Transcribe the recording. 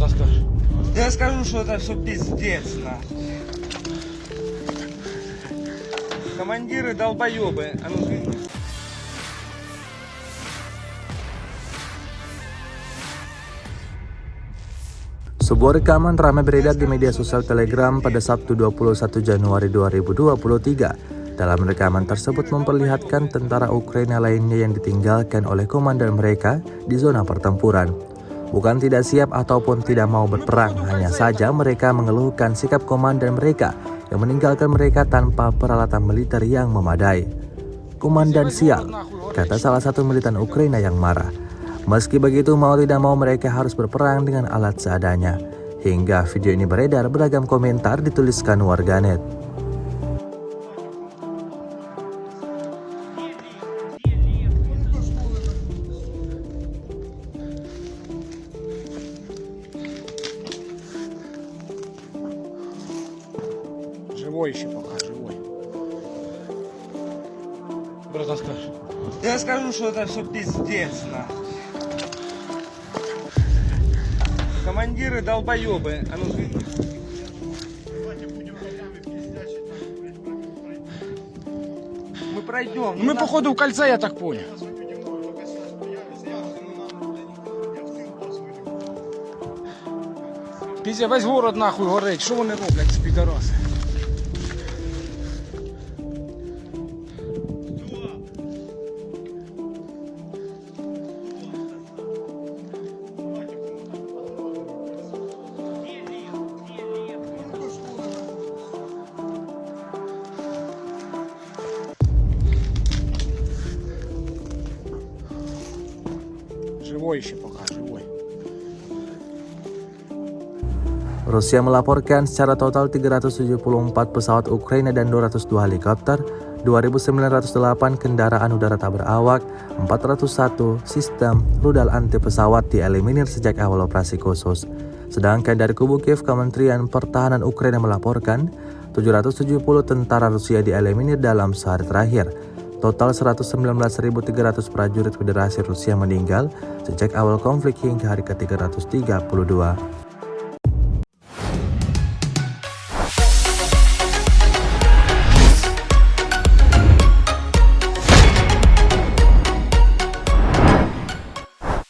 братан, скажешь? Я скажу, что это все пиздец, нахуй. Командиры долбоебы. А ну взгляни. Sebuah rekaman ramai beredar di media sosial Telegram pada Sabtu 21 Januari 2023. Dalam rekaman tersebut memperlihatkan tentara Ukraina lainnya yang ditinggalkan oleh komandan mereka di zona pertempuran. Bukan tidak siap ataupun tidak mau berperang, hanya saja mereka mengeluhkan sikap komandan mereka yang meninggalkan mereka tanpa peralatan militer yang memadai. "Komandan sial," kata salah satu militan Ukraina yang marah. Meski begitu, mau tidak mau mereka harus berperang dengan alat seadanya. Hingga video ini beredar, beragam komentar dituliskan warganet. Живой еще пока, живой. Братан, скажешь? Я скажу, что это все пиздец, нахуй. Командиры долбоебы. А ну взгляни. Мы пройдем. Мы походу в кольце, я так понял. Пізя, весь город нахуй горить. Що вони роблять, ці підараси? Живой еще пока, живой. Rusia melaporkan secara total 374 pesawat Ukraina dan 202 helikopter, 2.908 kendaraan udara tak berawak, 401 sistem rudal anti pesawat dieliminir sejak awal operasi khusus. Sedangkan dari kubu Kiev, Kementerian Pertahanan Ukraina melaporkan 770 tentara Rusia dieliminir dalam sehari terakhir. Total 119.300 prajurit Federasi Rusia meninggal sejak awal konflik hingga hari ke-332.